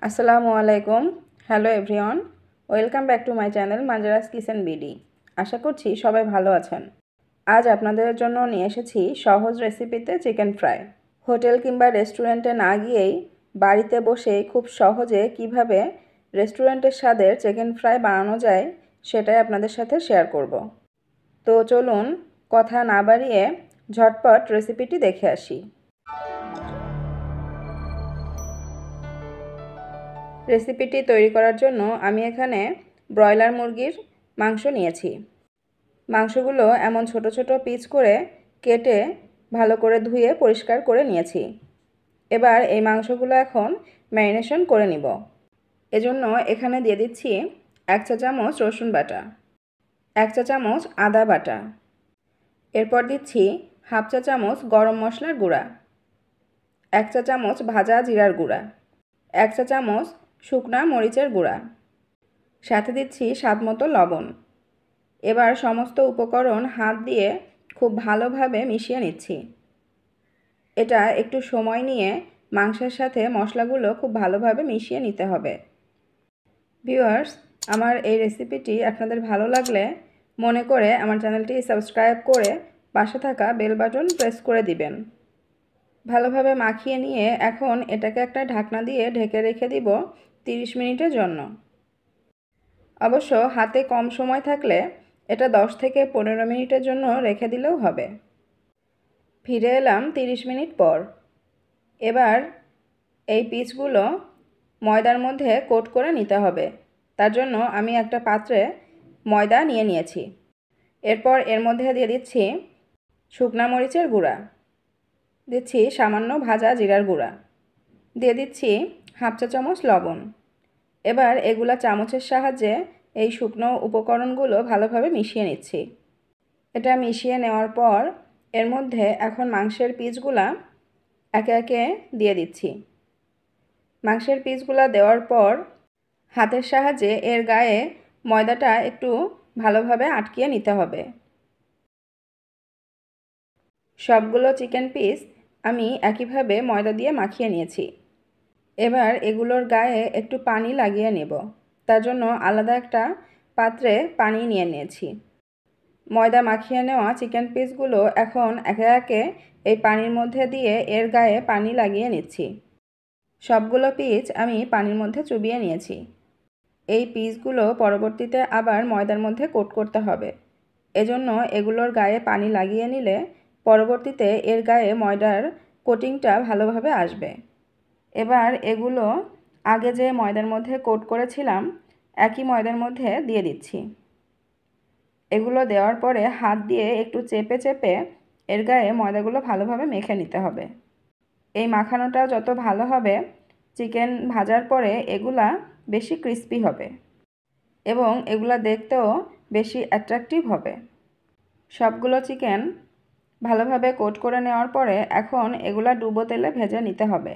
আসসালামু আলাইকুম। Hello everyone, welcome back to my channel Manjara's kitchen BD. আশা করছি সবাই ভালো আছেন। আজ আপনাদের জন্য নিয়ে এসেছি সহজ রেসিপিতে চিকেন ফ্রাই। হোটেল কিংবা রেস্টুরেন্টে না গিয়েই বাড়িতে বসেই খুব সহজে কিভাবে রেস্টুরেন্টের স্বাদের চিকেন ফ্রাই বানানো যায় সেটাই আপনাদের সাথে শেয়ার করব। তো চলুন কথা না বাড়িয়ে ঝটপট রেসিপিটি দেখে আসি। রেসিপিটি তৈরি করার জন্য আমি এখানে ব্রয়লার মুরগির মাংস নিয়েছি। মাংসগুলো এমন ছোট ছোট পিস করে কেটে ভালো করে ধুয়ে পরিষ্কার করে নিয়েছি। এবার এই মাংসগুলো এখন ম্যারিনেশন করে নিব। এজন্য এখানে দিয়ে দিচ্ছি 1 চা চামচ রসুন বাটা, 1 চা চামচ আদা বাটা, এরপর দিচ্ছি 1/2 চা চামচ গরম মশলার গুঁড়া, 1 চা চামচ ভাজা জিরার গুঁড়া, 1 চা চামচ শুকনা মরিচের গুঁড়া, সাথে দিচ্ছি স্বাদমতো লবণ। এবার সমস্ত উপকরণ হাত দিয়ে খুব ভালোভাবে মিশিয়ে নিচ্ছি। এটা একটু সময় নিয়ে মাংসের সাথে মশলাগুলো খুব ভালোভাবে মিশিয়ে নিতে হবে। ভিউয়ার্স, আমার এই রেসিপিটি আপনাদের ভালো লাগলে মনে করে আমার চ্যানেলটি সাবস্ক্রাইব করে পাশে থাকা বেল বাটন প্রেস করে দিবেন। ভালোভাবে মাখিয়ে নিয়ে এখন এটাকে একটা ঢাকনা দিয়ে ঢেকে রেখে দিব 30 মিনিটের জন্য। অবশ্য হাতে কম সময় থাকলে এটা 10 থেকে 15 মিনিটের জন্য রেখে দিলেও হবে। ফিরে এলাম 30 মিনিট পর। এবার এই পিসগুলো ময়দার মধ্যে কোট করে নিতে হবে। তার জন্য আমি একটা পাত্রে ময়দা নিয়ে নিয়েছি। এরপর এর মধ্যে দিয়ে দিচ্ছি শুকনা মরিচের গুঁড়া, দিচ্ছি সামান্য ভাজা জিরার গুঁড়া, দিয়ে দিচ্ছি 1/2 চা চামচ লবণ। এবার এগুলা চামচের সাহায্যে এই শুকনো উপকরণগুলো ভালোভাবে মিশিয়ে নিচ্ছি। এটা মিশিয়ে নেওয়ার পর এর মধ্যে এখন মাংসের পিসগুলা একে একে দিয়ে দিচ্ছি। মাংসের পিসগুলা দেওয়ার পর হাতের সাহায্যে এর গায়ে ময়দাটা একটু ভালোভাবে আটকিয়ে নিতে হবে। সবগুলো চিকেন পিস আমি একইভাবে ময়দা দিয়ে মাখিয়ে নিয়েছি। এবার এগুলোর গায়ে একটু পানি লাগিয়ে নেব। তার জন্য আলাদা একটা পাত্রে পানি নিয়ে নিয়েছি। ময়দা মাখিয়ে নেওয়া চিকেন পিসগুলো এখন একে একে এই পানির মধ্যে দিয়ে এর গায়ে পানি লাগিয়ে নিচ্ছি। সবগুলো পিস আমি পানির মধ্যে চুবিয়ে নিয়েছি। এই পিসগুলো পরবর্তীতে আবার ময়দার মধ্যে কোট করতে হবে। এজন্য এগুলোর গায়ে পানি লাগিয়ে নিলে পরবর্তীতে এর গায়ে ময়দার কোটিংটা ভালোভাবে আসবে। এবার এগুলো আগে যে ময়দার মধ্যে কোট করেছিলাম একই ময়দার মধ্যে দিয়ে দিচ্ছি। এগুলো দেওয়ার পরে হাত দিয়ে একটু চেপে চেপে এর গায়ে ময়দাগুলো ভালোভাবে মেখে নিতে হবে। এই মাখানোটা যত ভালো হবে চিকেন ভাজার পরে এগুলা বেশি ক্রিস্পি হবে এবং এগুলা দেখতেও বেশি অ্যাট্রাকটিভ হবে। সবগুলো চিকেন ভালোভাবে কোট করে নেওয়ার পরে এখন এগুলা ডুবো তেলে ভেজে নিতে হবে।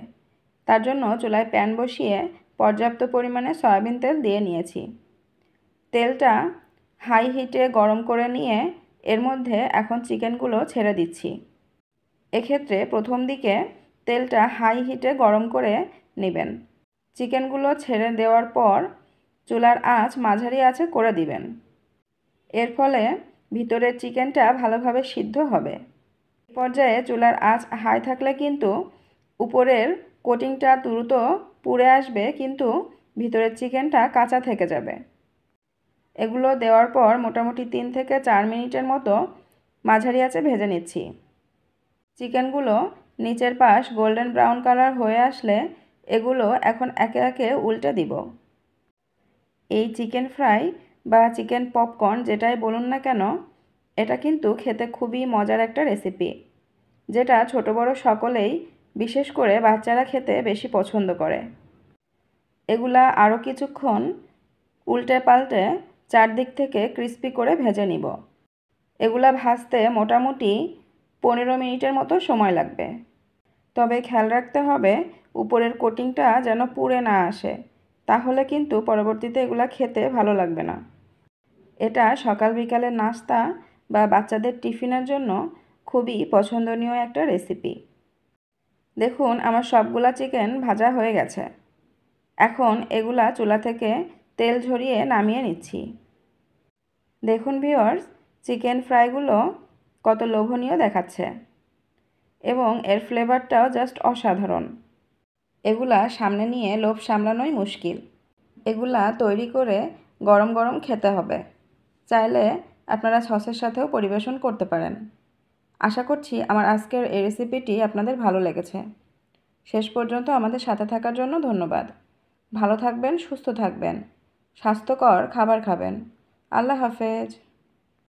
তার জন্য চুলায় প্যান বসিয়ে পর্যাপ্ত পরিমাণে সয়াবিন তেল দিয়ে নিয়েছি। তেলটা হাই হিটে গরম করে নিয়ে এর মধ্যে এখন চিকেনগুলো ছেড়ে দিচ্ছি। এক্ষেত্রে প্রথম দিকে তেলটা হাই হিটে গরম করে নেবেন। চিকেনগুলো ছেড়ে দেওয়ার পর চুলার আঁচ মাঝারি আঁচে করে দিবেন। এর ফলে ভিতরের চিকেনটা ভালোভাবে সিদ্ধ হবে। এই পর্যায়ে চুলার আঁচ হাই থাকলে কিন্তু উপরের কোটিংটা দ্রুত পুড়ে আসবে, কিন্তু ভিতরের চিকেনটা কাঁচা থেকে যাবে। এগুলো দেওয়ার পর মোটামুটি 3 থেকে 4 মিনিটের মতো মাঝারি আঁচে ভেজে নিচ্ছি। চিকেনগুলো নিচের পাশ গোল্ডেন ব্রাউন কালার হয়ে আসলে এগুলো এখন একে একে উল্টে দিব। এই চিকেন ফ্রাই বা চিকেন পপকর্ন যেটাই বলুন না কেন, এটা কিন্তু খেতে খুবই মজার একটা রেসিপি, যেটা ছোট বড় সকলেই, বিশেষ করে বাচ্চারা খেতে বেশি পছন্দ করে। এগুলা আরও কিছুক্ষণ উল্টে পাল্টে চারদিক থেকে ক্রিস্পি করে ভেজে নিব। এগুলা ভাজতে মোটামুটি 15 মিনিটের মতো সময় লাগবে। তবে খেয়াল রাখতে হবে উপরের কোটিংটা যেন পুড়ে না আসে, তাহলে কিন্তু পরবর্তীতে এগুলা খেতে ভালো লাগবে না। এটা সকাল বিকালের নাস্তা বা বাচ্চাদের টিফিনের জন্য খুবই পছন্দনীয় একটা রেসিপি। দেখুন আমার সবগুলা চিকেন ভাজা হয়ে গেছে। এখন এগুলা চুলা থেকে তেল ঝরিয়ে নামিয়ে নিচ্ছি। দেখুন ভিউয়ার্স, চিকেন ফ্রাইগুলো কত লোভনীয় দেখাচ্ছে এবং এর ফ্লেভারটাও জাস্ট অসাধারণ। এগুলা সামনে নিয়ে লোভ সামলানোই মুশকিল। এগুলা তৈরি করে গরম গরম খেতে হবে। চাইলে আপনারা সসের সাথেও পরিবেশন করতে পারেন। আশা করছি আমার আজকের এই রেসিপিটি আপনাদের ভালো লেগেছে। শেষ পর্যন্ত আমাদের সাথে থাকার জন্য ধন্যবাদ। ভালো থাকবেন, সুস্থ থাকবেন, স্বাস্থ্যকর খাবার খাবেন। আল্লাহ হাফেজ।